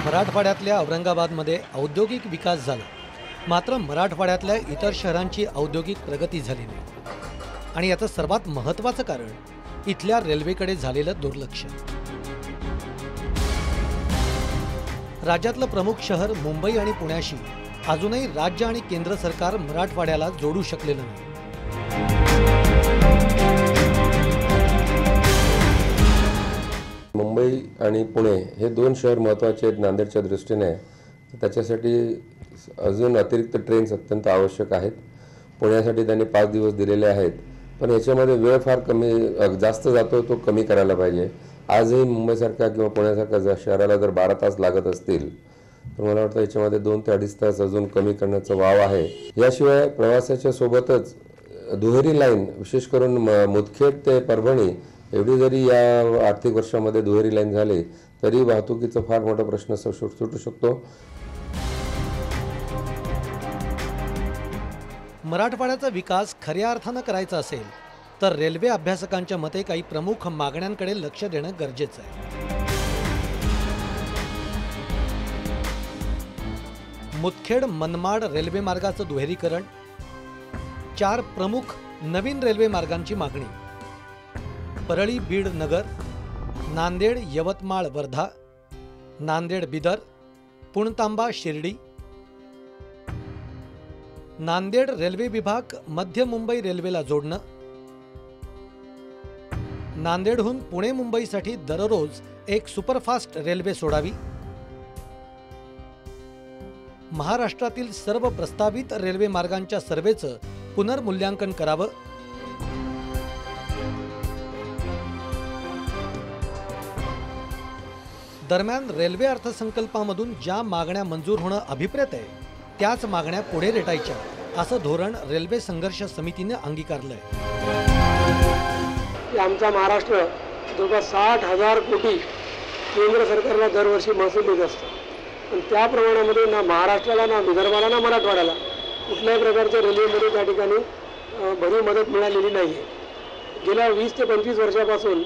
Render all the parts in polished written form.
मराठवाड्यातल्या औरंगाबादमध्ये औद्योगिक विकास झाला, मात्र मराठवाड्यातल्या इतर शहरांची औद्योगिक प्रगती झाली नाही। आणि याचं सर्वात महत्त्वाचं कारण इथल्या रेल्वेकडे झालेलं दुर्लक्ष। राज्यातलं प्रमुख शहर मुंबई आणि पुण्याशी अजूनही राज्य आणि केंद्र सरकार मराठवाड्याला जोडू शकलेलं नाही। मुंबई आणि पुणे हे दोन शहर महत्त्वाचे आहेत नांदेडच्या दृष्टीने। त्याच्यासाठी अजून अतिरिक्त ट्रेन्स अत्यंत आवश्यक आहेत। पुण्यासाठी त्यांनी 5 दिवस दिलेले आहेत, पण याच्यामध्ये वेळ फार जास्त जातो, तो कमी करायला पाहिजे। आजही मुंबईसारख्या किंवा पुण्यासारख्या शहराला जर 12 तास लागत असतील तर मला वाटतं याच्यामध्ये 2 ते 2.5 तास अजून कमी करण्याचा वाव आहे। याशिवाय प्रवासाच्या सोबतच दुहेरी लाईन, विशेष करून मुदखेड ते परभणी एवढी जरी या आर्थिक वर्षामध्ये दुहेरी लाईन झाली तरी वाहतुकीचा फार मोठा प्रश्न सुटू शकतो। मराठवाड्याचा विकास खऱ्या अर्थानं करायचा असेल तर रेल्वे अभ्यासकांच्या मते काही प्रमुख मागण्यांकडे लक्ष देणं गरजेचं आहे। मुदखेड मनमाड रेल्वे मार्गाचं दुहेरीकरण, 4 प्रमुख नवीन रेल्वे मार्गांची मागणी, परळी बीड नगर, नांदेड यवतमाळ वर्धा, नांदेड बिदर, पुणतांबा शिर्डी, नांदेड रेल्वे विभाग मध्य मुंबई रेल्वेला जोडणं, नांदेडहून पुणे मुंबईसाठी दररोज एक सुपरफास्ट रेल्वे सोडावी, महाराष्ट्रातील सर्व प्रस्तावित रेल्वे मार्गांच्या सर्वेचं पुनर्मूल्यांकन करावं, दरम्यान रेल्वे अर्थसंकल्पामधून ज्या मागण्या मंजूर होणं अभिप्रेत आहे त्याच मागण्या पुढे रेटायच्या असं धोरण रेल्वे संघर्ष समितीने अंगीकारलंय। आमचा महाराष्ट्र जवळपास 60,000 कोटी केंद्र सरकारला दरवर्षी महसूल देत असतो, पण त्या प्रमाणामध्ये ना महाराष्ट्राला, ना विदर्भाला, ना मराठवाड्याला कुठल्याही प्रकारच्या रेल्वेमध्ये त्या ठिकाणी भरीव मदत मिळालेली नाही आहे। गेल्या 20 ते 25 वर्षापासून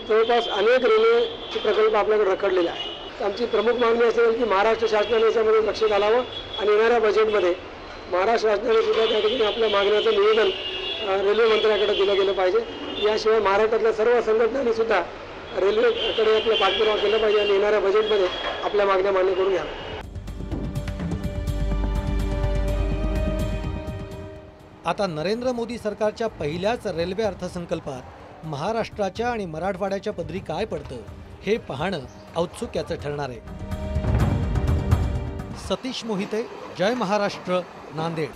जवळपास अनेक रेल्वेचे प्रकल्प आपल्याकडे रखडलेले आहेत। आमची प्रमुख मागणी असेल की महाराष्ट्र शासनाने याच्यामध्ये लक्ष घालावं आणि येणाऱ्या बजेटमध्ये महाराष्ट्र शासनाने सुद्धा त्या ठिकाणी आपल्या मागण्याचं निवेदन रेल्वे मंत्र्याकडे दिलं गेलं पाहिजे। याशिवाय महाराष्ट्रातल्या सर्व संघटनांनी सुद्धा रेल्वेकडे आपलं पाठपुरावा केला पाहिजे आणि येणाऱ्या बजेटमध्ये आपल्या मागण्या मान्य करून घ्याव्या। आता नरेंद्र मोदी सरकारच्या पहिल्याच रेल्वे अर्थसंकल्पात महाराष्ट्राच्या आणि मराठवाड्याच्या पदरी काय पडतं हे पाहणं औत्सुक्याचं ठरणार आहे। सतीश मोहिते, जय महाराष्ट्र, नांदेड।